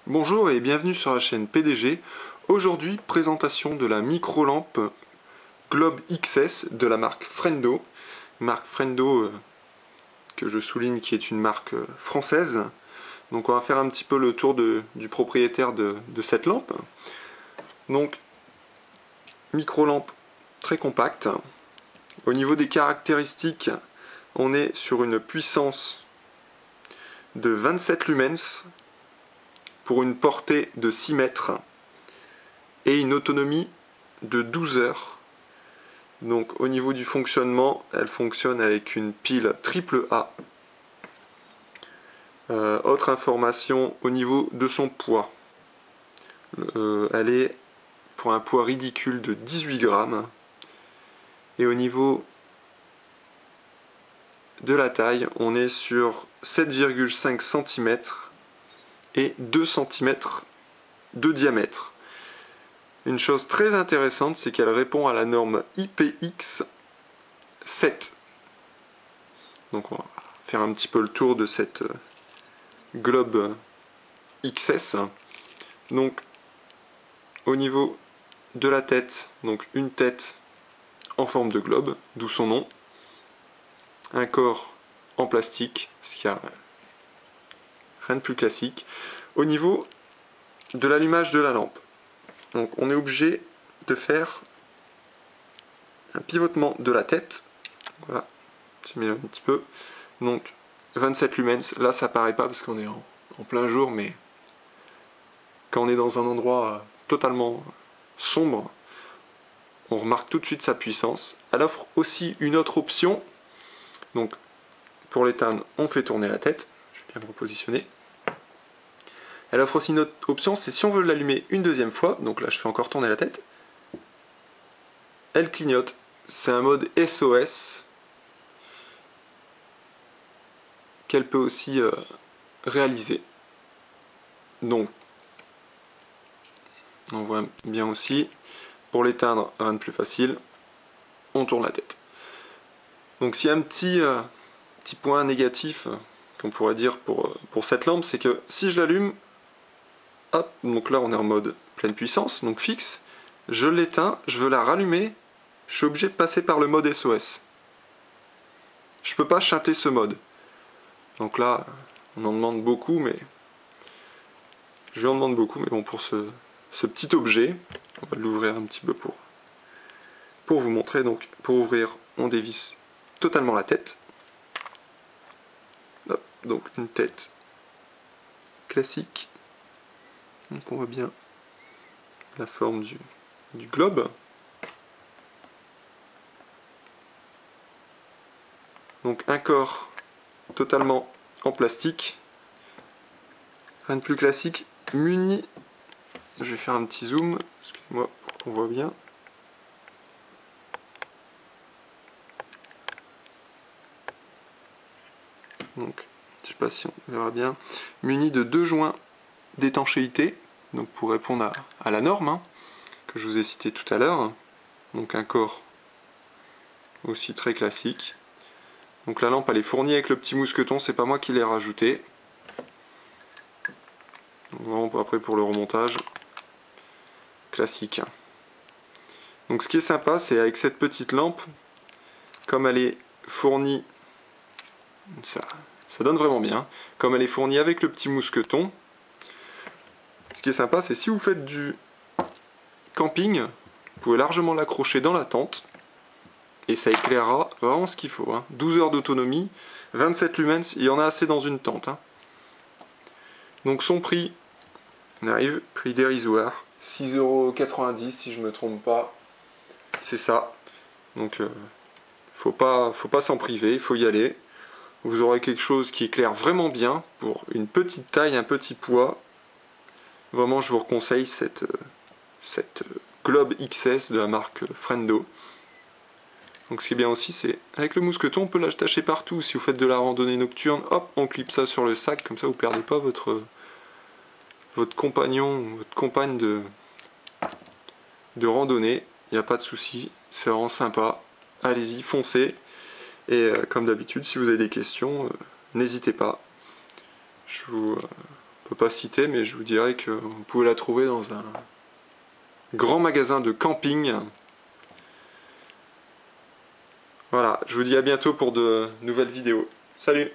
Bonjour et bienvenue sur la chaîne PDG. Aujourd'hui, présentation de la micro-lampe Globe XS de la marque Frendo. Marque Frendo que je souligne qui est une marque française. Donc on va faire un petit peu le tour du propriétaire de cette lampe. Donc micro-lampe très compacte. Au niveau des caractéristiques, on est sur une puissance de 27 lumens pour une portée de 6 mètres et une autonomie de 12 heures. Donc au niveau du fonctionnement, elle fonctionne avec une pile AAA. Autre information au niveau de son poids. Elle est pour un poids ridicule de 18 grammes. Et au niveau de la taille, on est sur 7,5 cm et 2 cm de diamètre. Une chose très intéressante, c'est qu'elle répond à la norme IPX7. Donc on va faire un petit peu le tour de cette Globe XS. Donc au niveau de la tête, donc une tête en forme de globe, d'où son nom. Un corps en plastique, ce qui a rien de plus classique. Au niveau de l'allumage de la lampe, donc on est obligé de faire un pivotement de la tête. Voilà, je mets un petit peu. Donc 27 lumens, là ça paraît pas parce qu'on est en plein jour, mais quand on est dans un endroit totalement sombre, on remarque tout de suite sa puissance. Elle offre aussi une autre option. Donc pour l'éteindre, on fait tourner la tête. Je vais bien me repositionner. Elle offre aussi une autre option, c'est si on veut l'allumer une deuxième fois, donc là je fais encore tourner la tête, elle clignote. C'est un mode SOS qu'elle peut aussi réaliser. Donc, on voit bien aussi, pour l'éteindre, rien de plus facile, on tourne la tête. Donc s'il y a un petit point négatif qu'on pourrait dire pour cette lampe, c'est que si je l'allume, hop, donc là on est en mode pleine puissance, donc fixe, je l'éteins, je veux la rallumer, je suis obligé de passer par le mode SOS. Je peux pas chanter ce mode. Donc là, on en demande beaucoup, mais je lui en demande beaucoup, mais bon, pour ce petit objet, on va l'ouvrir un petit peu pour vous montrer. Donc pour ouvrir, on dévisse totalement la tête. Hop, donc une tête classique. Donc on voit bien la forme du globe. Donc un corps totalement en plastique. Rien de plus classique, muni. Je vais faire un petit zoom, excusez-moi pour qu'on voit bien. Donc, je sais pas si on verra bien. Muni de 2 joints d'étanchéité, donc pour répondre à la norme que je vous ai cité tout à l'heure. Donc un corps aussi très classique. Donc la lampe elle est fournie avec le petit mousqueton, c'est pas moi qui l'ai rajouté. Donc, vraiment après pour le remontage, classique. Donc ce qui est sympa, c'est avec cette petite lampe, comme elle est fournie, ça donne vraiment bien, comme elle est fournie avec le petit mousqueton. Ce qui est sympa, c'est si vous faites du camping, vous pouvez largement l'accrocher dans la tente et ça éclairera vraiment ce qu'il faut. 12 heures d'autonomie, 27 lumens, il y en a assez dans une tente. Donc son prix, on arrive, prix dérisoire, 6,90 € si je ne me trompe pas, c'est ça. Donc faut pas s'en priver, il faut y aller. Vous aurez quelque chose qui éclaire vraiment bien pour une petite taille, un petit poids. Vraiment, je vous conseille cette Globe XS de la marque Frendo. Donc ce qui est bien aussi, c'est avec le mousqueton, on peut l'attacher partout. Si vous faites de la randonnée nocturne, hop, on clip ça sur le sac, comme ça vous ne perdez pas votre compagnon ou votre compagne de randonnée. Il n'y a pas de souci, c'est vraiment sympa. Allez-y, foncez. Et comme d'habitude, si vous avez des questions, n'hésitez pas. On peut peux pas citer, mais je vous dirais que vous pouvez la trouver dans un grand magasin de camping. Voilà, je vous dis à bientôt pour de nouvelles vidéos. Salut!